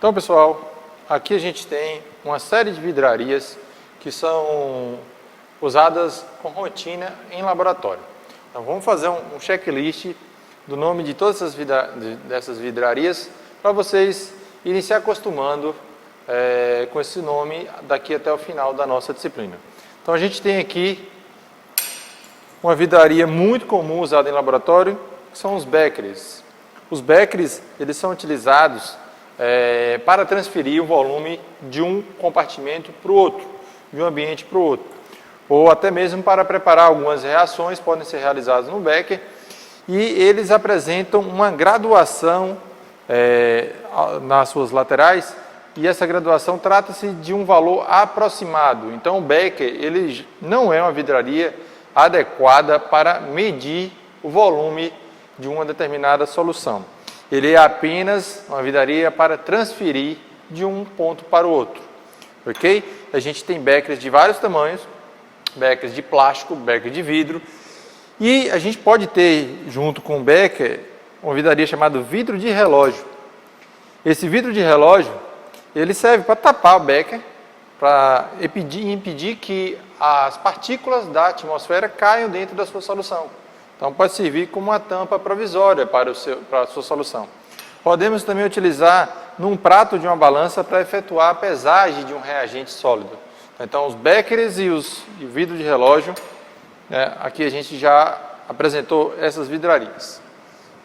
Então, pessoal, aqui a gente tem uma série de vidrarias que são usadas com rotina em laboratório. Então, vamos fazer um checklist do nome de todas dessas vidrarias para vocês irem se acostumando com esse nome daqui até o final da nossa disciplina. Então, a gente tem aqui uma vidraria muito comum usada em laboratório, que são os beckers. Os beckers, eles são utilizados para transferir o volume de um compartimento para o outro, de um ambiente para o outro. Ou até mesmo para preparar algumas reações, podem ser realizadas no becker, e eles apresentam uma graduação nas suas laterais, e essa graduação trata-se de um valor aproximado. Então, o becker ele não é uma vidraria adequada para medir o volume de uma determinada solução. Ele é apenas uma vidraria para transferir de um ponto para o outro. Ok? A gente tem beckers de vários tamanhos, beckers de plástico, becker de vidro, e a gente pode ter, junto com o becker, uma vidraria chamada vidro de relógio. Esse vidro de relógio, ele serve para tapar o becker, para impedir que as partículas da atmosfera caiam dentro da sua solução. Então, pode servir como uma tampa provisória para a sua solução. Podemos também utilizar num prato de uma balança para efetuar a pesagem de um reagente sólido. Então, os beckers e o vidro de relógio, aqui a gente já apresentou essas vidrarias.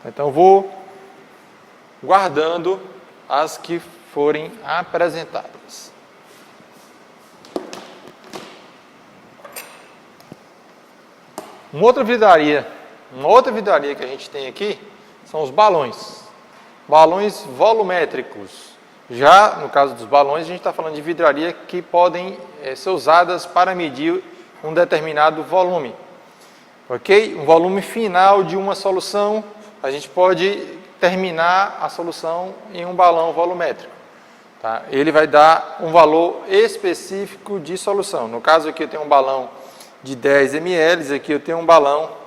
Então, vou guardando as que forem apresentadas. Uma outra vidraria que a gente tem aqui são os balões. Balões volumétricos. Já no caso dos balões, a gente está falando de vidraria que podem ser usadas para medir um determinado volume. Ok? Um volume final de uma solução, a gente pode terminar a solução em um balão volumétrico. Tá? Ele vai dar um valor específico de solução. No caso aqui eu tenho um balão de 10 ml, aqui eu tenho um balão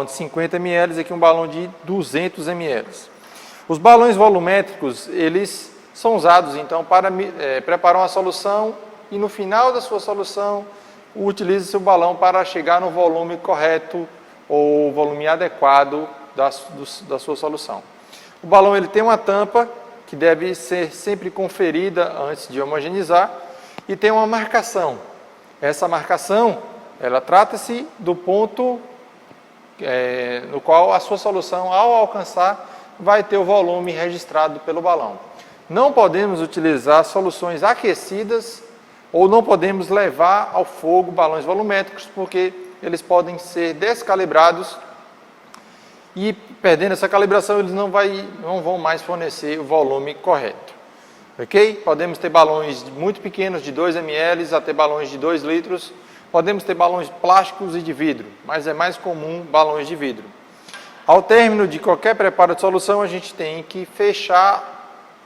de 50 ml, aqui um balão de 200 ml. Os balões volumétricos, eles são usados então para preparar uma solução e no final da sua solução utilize-se o balão para chegar no volume correto ou volume adequado da sua solução. O balão ele tem uma tampa que deve ser sempre conferida antes de homogeneizar e tem uma marcação. Essa marcação, ela trata-se do ponto no qual a sua solução, ao alcançar, vai ter o volume registrado pelo balão. Não podemos utilizar soluções aquecidas ou não podemos levar ao fogo balões volumétricos porque eles podem ser descalibrados e, perdendo essa calibração, eles não vão mais fornecer o volume correto. Ok? Podemos ter balões muito pequenos, de 2 ml, até balões de 2 litros. Podemos ter balões plásticos e de vidro, mas é mais comum balões de vidro. Ao término de qualquer preparo de solução, a gente tem que fechar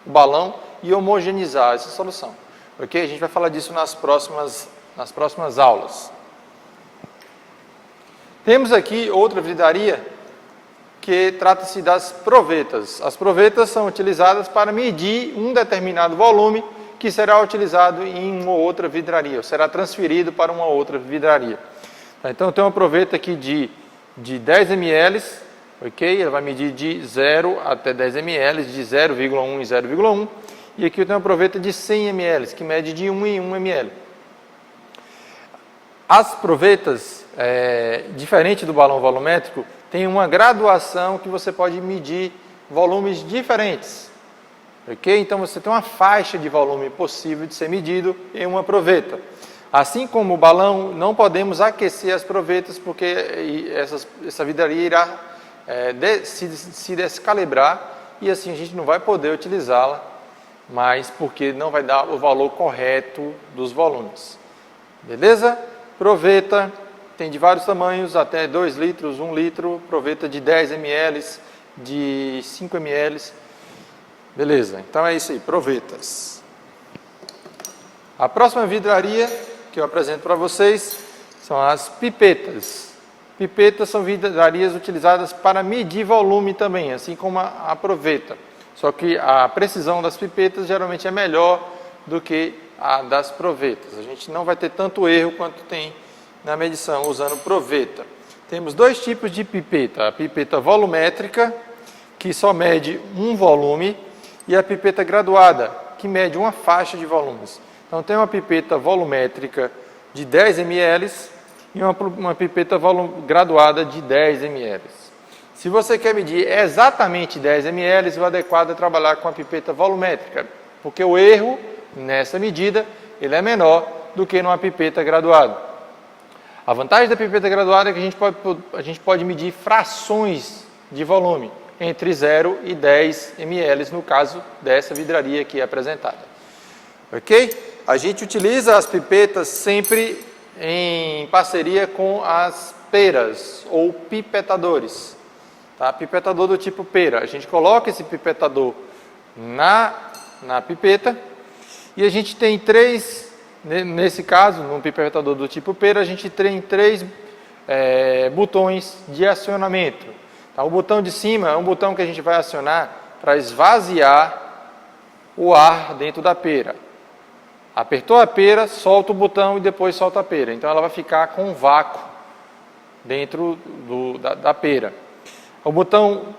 o balão e homogeneizar essa solução. Ok? A gente vai falar disso nas próximas aulas. Temos aqui outra vidraria que trata-se das provetas. As provetas são utilizadas para medir um determinado volume que será utilizado em uma outra vidraria, ou será transferido para uma outra vidraria. Então, tem uma proveta aqui de 10 ml, ok? Ela vai medir de 0 até 10 ml, de 0,1 em 0,1. E aqui eu tenho uma proveta de 100 ml, que mede de 1 em 1 ml. As provetas, diferente do balão volumétrico, tem uma graduação que você pode medir volumes diferentes. Ok? Então, você tem uma faixa de volume possível de ser medido em uma proveta. Assim como o balão, não podemos aquecer as provetas, porque essa vidraria irá se descalibrar e assim a gente não vai poder utilizá-la, mas porque não vai dar o valor correto dos volumes. Beleza? Proveta tem de vários tamanhos, até 2 litros, 1 litro, proveta de 10 ml, de 5 ml. Beleza, então é isso aí, provetas. A próxima vidraria que eu apresento para vocês são as pipetas. Pipetas são vidrarias utilizadas para medir volume também, assim como a proveta. Só que a precisão das pipetas geralmente é melhor do que a das provetas. A gente não vai ter tanto erro quanto tem na medição usando proveta. Temos dois tipos de pipeta. A pipeta volumétrica, que só mede um volume, e a pipeta graduada, que mede uma faixa de volumes. Então, tem uma pipeta volumétrica de 10 ml e uma pipeta graduada de 10 ml. Se você quer medir exatamente 10 ml, o adequado é trabalhar com a pipeta volumétrica, porque o erro nessa medida ele é menor do que numa pipeta graduada. A vantagem da pipeta graduada é que a gente pode medir frações de volume, entre 0 e 10 ml, no caso dessa vidraria aqui apresentada. Ok? A gente utiliza as pipetas sempre em parceria com as peras ou pipetadores. Tá? Pipetador do tipo pera. A gente coloca esse pipetador na pipeta e a gente tem nesse caso, num pipetador do tipo pera, a gente tem três botões de acionamento. Tá? O botão de cima é um botão que a gente vai acionar para esvaziar o ar dentro da pera. Apertou a pera, solta o botão e depois solta a pera. Então ela vai ficar com um vácuo dentro da pera. O botão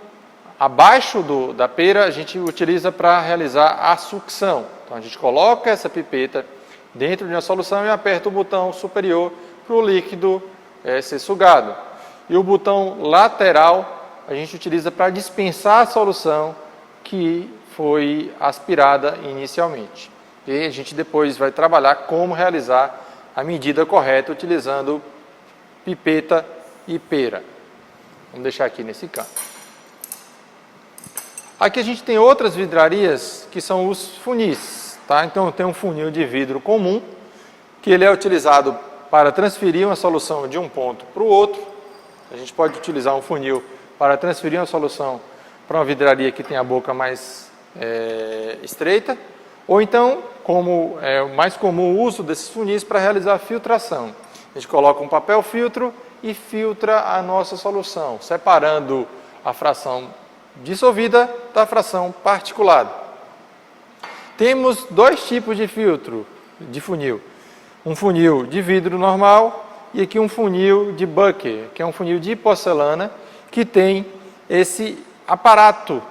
abaixo da pera a gente utiliza para realizar a sucção. Então a gente coloca essa pipeta dentro de uma solução e aperta o botão superior para o líquido ser sugado. E o botão lateral a gente utiliza para dispensar a solução que foi aspirada inicialmente. E a gente depois vai trabalhar como realizar a medida correta utilizando pipeta e pera. Vamos deixar aqui nesse canto. Aqui a gente tem outras vidrarias que são os funis. Tá? Então tem um funil de vidro comum, que ele é utilizado para transferir uma solução de um ponto para o outro. A gente pode utilizar um funil para transferir uma solução para uma vidraria que tem a boca mais estreita. Ou então, como é o mais comum o uso desses funis para realizar a filtração. A gente coloca um papel filtro e filtra a nossa solução, separando a fração dissolvida da fração particulada. Temos dois tipos de filtro de funil. Um funil de vidro normal e aqui um funil de Bucker, que é um funil de porcelana que tem esse aparato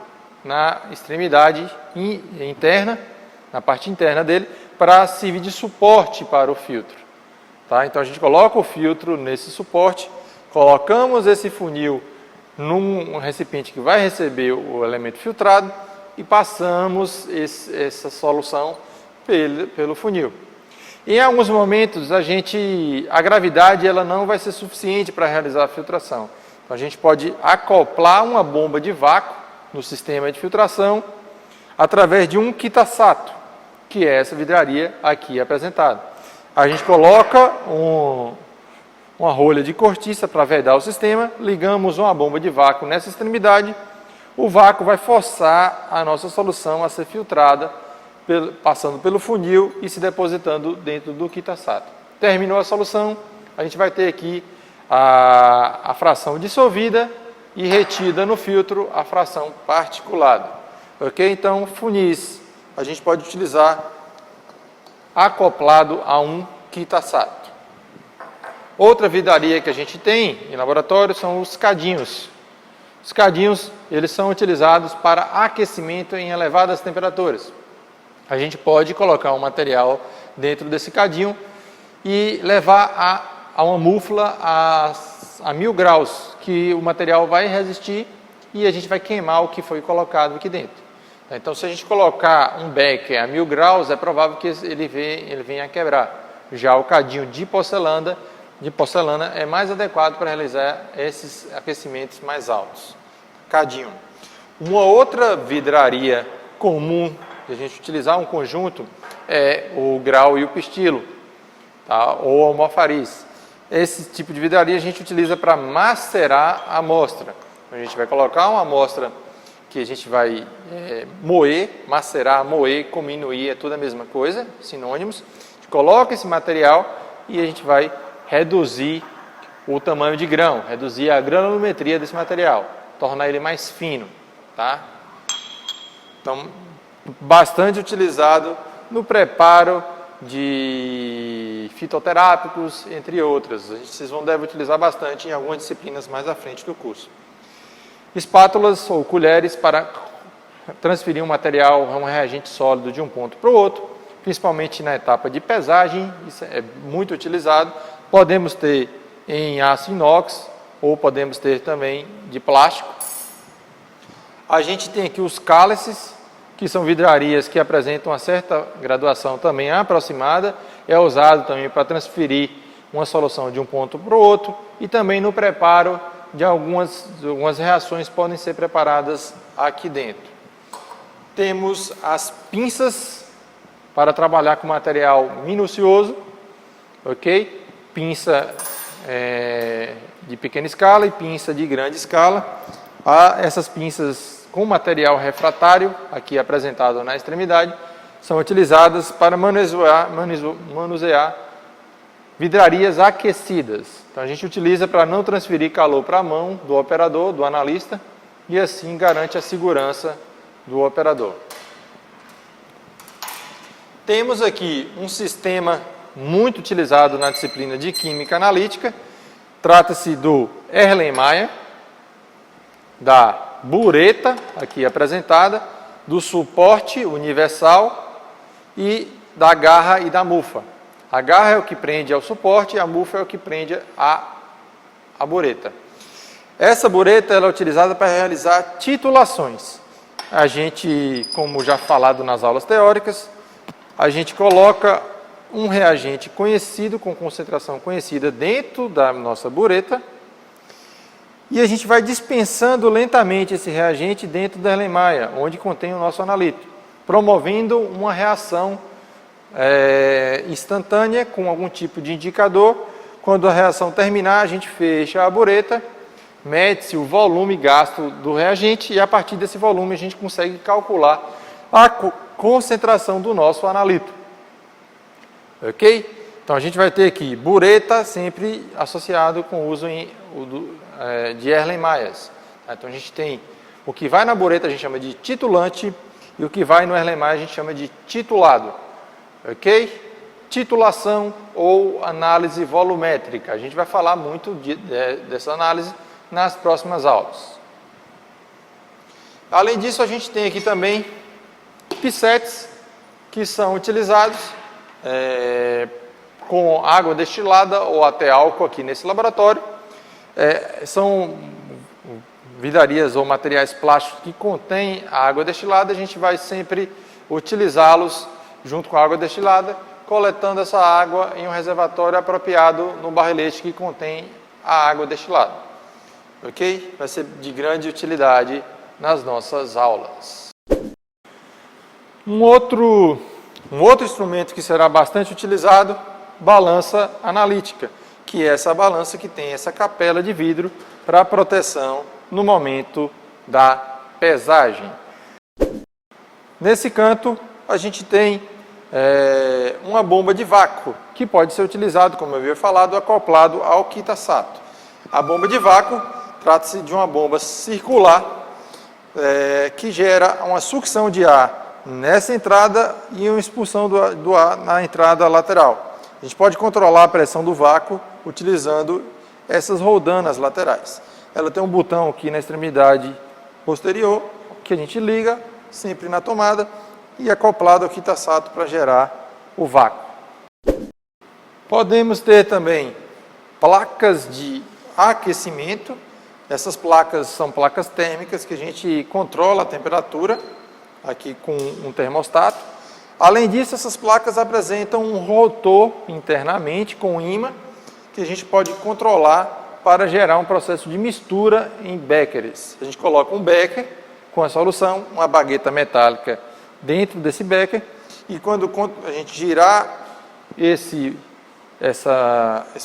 na extremidade interna, na parte interna dele, para servir de suporte para o filtro. Tá? Então a gente coloca o filtro nesse suporte, colocamos esse funil num recipiente que vai receber o elemento filtrado e passamos essa solução pelo funil. Em alguns momentos a gravidade ela não vai ser suficiente para realizar a filtração. Então a gente pode acoplar uma bomba de vácuo no sistema de filtração através de um Kitasato, que é essa vidraria aqui apresentada. A gente coloca uma rolha de cortiça para vedar o sistema, ligamos uma bomba de vácuo nessa extremidade, o vácuo vai forçar a nossa solução a ser filtrada, passando pelo funil e se depositando dentro do Kitasato. Terminou a solução, a gente vai ter aqui a fração dissolvida e retida no filtro a fração particulada. Ok? Então, funis a gente pode utilizar acoplado a um Kitasato. Outra vidraria que a gente tem em laboratório são os cadinhos. Os cadinhos, eles são utilizados para aquecimento em elevadas temperaturas. A gente pode colocar um material dentro desse cadinho e levar a uma múfula a 1000 graus, que o material vai resistir e a gente vai queimar o que foi colocado aqui dentro. Então, se a gente colocar um becker a 1000 graus, é provável que ele venha a quebrar. Já o cadinho de porcelana é mais adequado para realizar esses aquecimentos mais altos. Cadinho. Uma outra vidraria comum de a gente utilizar um conjunto é o grau e o pistilo, tá? Ou almofariz. Esse tipo de vidraria a gente utiliza para macerar a amostra. A gente vai colocar uma amostra que a gente vai moer, macerar, moer, cominuir, é tudo a mesma coisa, sinônimos. A gente coloca esse material e a gente vai reduzir o tamanho de grão, reduzir a granulometria desse material, tornar ele mais fino, tá? Então, bastante utilizado no preparo de fitoterápicos, entre outras. Vocês devem utilizar bastante em algumas disciplinas mais à frente do curso. Espátulas ou colheres para transferir um material, um reagente sólido de um ponto para o outro, principalmente na etapa de pesagem, isso é muito utilizado. Podemos ter em aço inox ou podemos ter também de plástico. A gente tem aqui os cálices, que são vidrarias que apresentam uma certa graduação também aproximada, é usado também para transferir uma solução de um ponto para o outro e também no preparo de algumas reações podem ser preparadas aqui dentro. Temos as pinças para trabalhar com material minucioso, ok? Pinça de pequena escala e pinça de grande escala. Essas pinças com material refratário, aqui apresentado na extremidade, são utilizadas para manusear vidrarias aquecidas. Então a gente utiliza para não transferir calor para a mão do operador, do analista, e assim garante a segurança do operador. Temos aqui um sistema muito utilizado na disciplina de Química Analítica. Trata-se do Erlenmeyer, da bureta, aqui apresentada, do suporte universal e da garra e da mufa. A garra é o que prende ao suporte e a mufa é o que prende a bureta. Essa bureta ela é utilizada para realizar titulações. A gente, como já falado nas aulas teóricas, a gente coloca um reagente conhecido, com concentração conhecida, dentro da nossa bureta, e a gente vai dispensando lentamente esse reagente dentro da Erlenmeyer, onde contém o nosso analito, promovendo uma reação instantânea com algum tipo de indicador. Quando a reação terminar, a gente fecha a bureta, mede-se o volume gasto do reagente e a partir desse volume a gente consegue calcular a concentração do nosso analito. Ok? Então a gente vai ter aqui bureta sempre associado com o uso de Erlenmeyers. Então a gente tem o que vai na bureta a gente chama de titulante e o que vai no Erlenmeyer a gente chama de titulado. Ok? Titulação ou análise volumétrica. A gente vai falar muito dessa análise nas próximas aulas. Além disso, a gente tem aqui também pipetes que são utilizados com água destilada ou até álcool aqui nesse laboratório. São vidrarias ou materiais plásticos que contêm a água destilada. A gente vai sempre utilizá-los junto com a água destilada, coletando essa água em um reservatório apropriado no barrilete que contém a água destilada. Ok? Vai ser de grande utilidade nas nossas aulas. Um outro instrumento que será bastante utilizado, balança analítica, que é essa balança que tem essa capela de vidro para proteção no momento da pesagem. Nesse canto, a gente tem uma bomba de vácuo, que pode ser utilizado, como eu havia falado, acoplado ao Kitasato. A bomba de vácuo trata-se de uma bomba circular que gera uma sucção de ar nessa entrada e uma expulsão do ar na entrada lateral. A gente pode controlar a pressão do vácuo utilizando essas roldanas laterais. Ela tem um botão aqui na extremidade posterior que a gente liga sempre na tomada e acoplado ao Kitasato para gerar o vácuo. Podemos ter também placas de aquecimento. Essas placas são placas térmicas que a gente controla a temperatura aqui com um termostato. Além disso, essas placas apresentam um rotor internamente com ímã que a gente pode controlar para gerar um processo de mistura em beckers. A gente coloca um becker com a solução, uma bagueta metálica dentro desse becker e quando a gente girar esse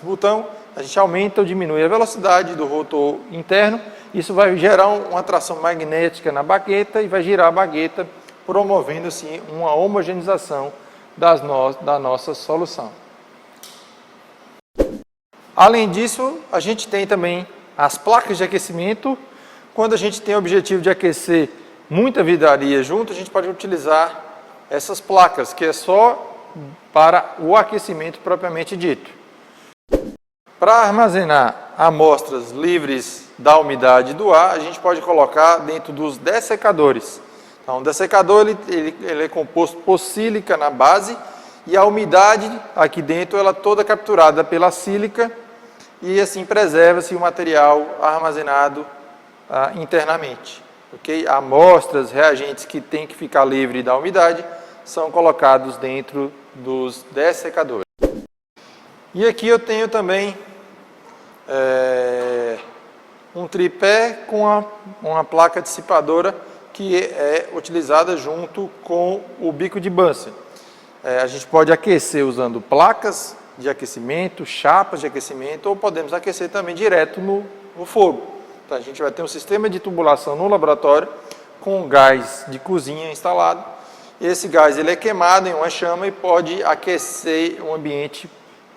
botão, a gente aumenta ou diminui a velocidade do rotor interno. Isso vai gerar uma atração magnética na bagueta e vai girar a bagueta, promovendo assim uma homogeneização da nossa solução. Além disso, a gente tem também as placas de aquecimento. Quando a gente tem o objetivo de aquecer muita vidraria junto, a gente pode utilizar essas placas, que é só para o aquecimento propriamente dito. Para armazenar amostras livres da umidade do ar, a gente pode colocar dentro dos dessecadores. Então, o dessecador ele é composto por sílica na base e a umidade aqui dentro ela é toda capturada pela sílica e assim preserva-se o material armazenado internamente. Okay? Amostras, reagentes que têm que ficar livre da umidade são colocados dentro dos dessecadores. E aqui eu tenho também um tripé com uma placa dissipadora que é utilizada junto com o bico de Bunsen. A gente pode aquecer usando placas de aquecimento, chapas de aquecimento, ou podemos aquecer também direto no fogo. Então, a gente vai ter um sistema de tubulação no laboratório com gás de cozinha instalado. E esse gás ele é queimado em uma chama e pode aquecer um ambiente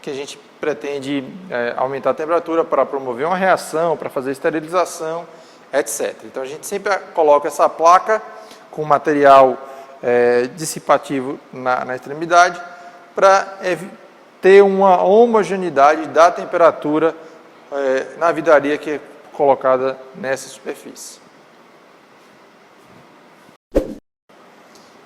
que a gente pretende aumentar a temperatura para promover uma reação, para fazer esterilização, etc. Então a gente sempre coloca essa placa com material dissipativo na extremidade para ter uma homogeneidade da temperatura na vidraria que é colocada nessa superfície.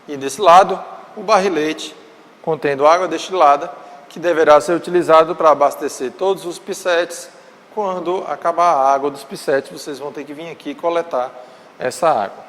E desse lado, o barrilete contendo água destilada, que deverá ser utilizado para abastecer todos os pissetes. Quando acabar a água dos pissetes, vocês vão ter que vir aqui coletar essa água.